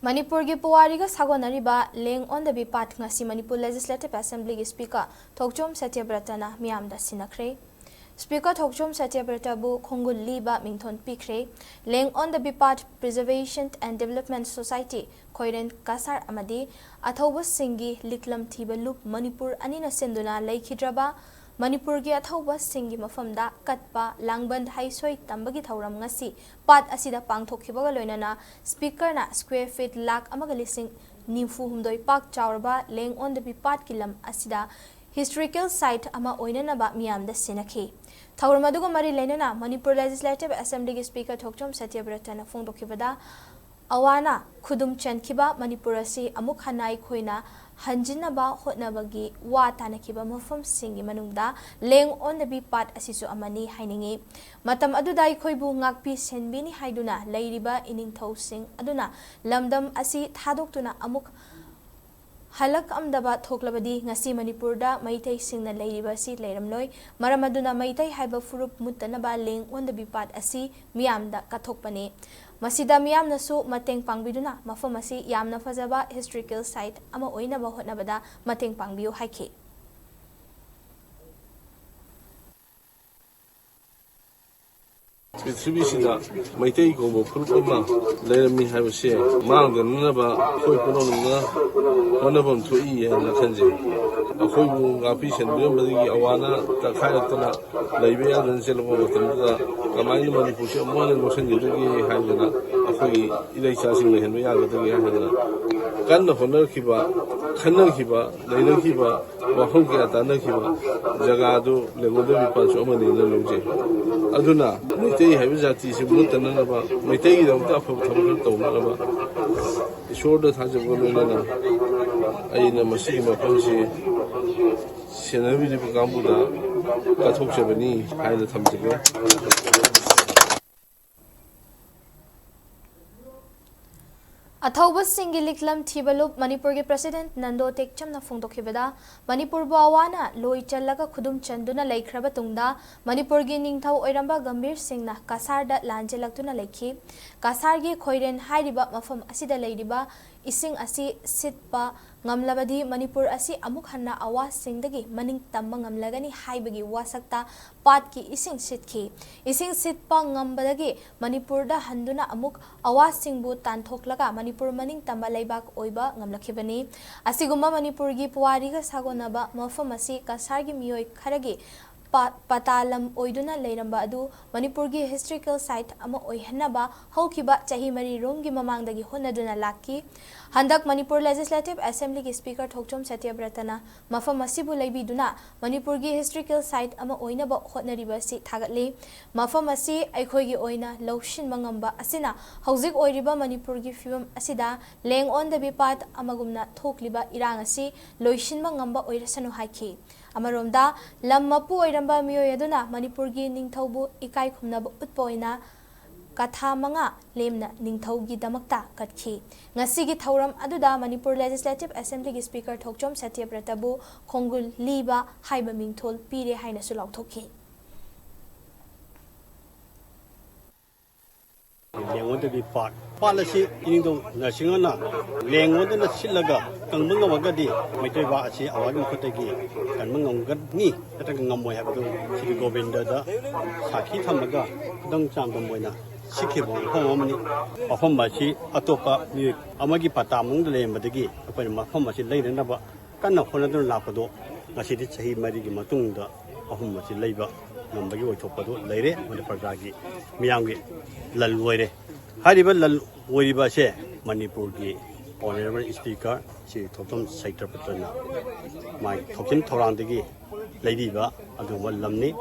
Manipur ki puwari ka sagonariba Leng Ondabi Paat Ngashi Manipur Legislative Assembly ki Speaker Thokchom Satyabrata na Meeyam da Sinnakhre. Speaker Thokchom Satyabrata bu khongul liba mingthon pikre Leng Ondabi Paat Preservation and Development Society Khoiren Kasar amadi athauba singi liklam thiba loop Manipur anina senduna laikhidraba Manipur ki athauba singi mafamda katpa langband haisoi tambagi thauram ngasi Paat asida pangthokhibaga loinana speaker na square feet lakh amaga lising nimfu humdoi pak chawrba Leng Ondabi Paat kilam asida historical site ama oinanaba Meeyam da Sinnakhre. Thauram aduga mari leinana Manipur Legislative Assembly ki Speaker Thokchom Satyabrata na phongdokhibada awana khudum chankhiba Manipur asi amuk hanai khoina hanjinaba hotnabagi wa tanakiba mafam singi manungda Leng Ondabi Paat asisu amani hainingi matam adudai khoibu ngakpi senbini haiduna leiriba iningthau sing aduna lamdam asi thadoktuna amuk halak amdaba thoklabadi ngasi Manipurda maitai singna leiriba si leiramloi maramaduna maitai haiba furup mutanaba Leng Ondabi Paat asi Meeyamda kathokpane masida Meeyam nasu mateng pangbiduna mafam asi yamna fazaba historical site ama oinaba hotnabada mateng pangbiu haike Pithibisida maitai ko purpama lerami habse mangda naba khoi pononga honabam thui na khanje akhoi bu ngapi senbiam badigi awana ta khayatna leibe ya dan selbo tamda kamai Manipur se amana motion yudigi haidana akhoi ilai chasing le henbe ya gadagi haidana kan honor khiba khanna khiba leina khiba wafam ke atana khiba jaga do legodo bipasu amani na loje aduna maitai habi jati se mutanaba maitai gi damta afa thamul tawnaba ishorda thajabo lena aina masi mafamsi senabi di kambuda kathokchabani haida thamjage Athauba singi liklam thibalup Manipur ki President Thokchom na phongdokhibada Manipur bawana loi challaga khudum chanduna laikhraba tungda Manipur gi ningthau oiramba Gambir Singh na kasarda lanjelaktuna laikhi kasar gi khoiren hairiba mafam asida leiriba ising asi sitpa ngamlabadi Manipur asi amuk hanna awa singdagi maning tamba ngamlagani haibagi wasakta Paat ki ising sitpa ngambadagi Manipur da handuna amuk awa singbu tanthoklaga Manipur maning tamba laibak oiba ngamlakhibani asigumba Manipur gi puwari ga sagonaba mafam asi kasar gi miyoi kharagi patalam oiduna leiramba adu Manipur gi historical site ama oihanaba haukiba chahi mari romgi mamangdagi honaduna lakki handak Manipur Legislative Assembly ki Speaker Thokchom Satyabrata na mafam asibu leibiduna Manipur gi historical site ama oinaba hotnariba si thagatli mafam asi aikhoi gi oina lawshin mangamba asina hauzik oiriba Manipur gi fibam asida Leng Ondabi Paat amagumna thokliba irang asi loishin mangamba oirasanu haiki Amaromda lammapu oiramba miyoy aduna Manipur gi ningthaubu ikai khumnaba utpoina katha manga lemna ningthaugi damakta katkhi ngasigi thauram aduda Manipur Legislative Assembly gi Speaker Thokchom Satyabrata bu khongul liba haiba mingthol pire haina sulaw thokhi Leng Ondabi Paat Palasi indong nasingana Leng Ondabi silaga kang mangawagadi maitai ba asi awagi khotagi kan mangawgad ni kataga ngamoy habdu sri Govinda da sakhi thamaga dang chamdam moina sikhibo phomamani afam basi atopa ni amagi patamung le madagi apani mafam basi leirenaba kanna khonadun lapado ngasidi chahi mari gi matungda afam basi leiba ngambagi oithopado leire mane parjagi miyamgi lalwoire hariba lal woiriba se Manipur gi honorable speaker si Thokchom Satyabrata na mai Thokchim thorandagi leidiba adu lamni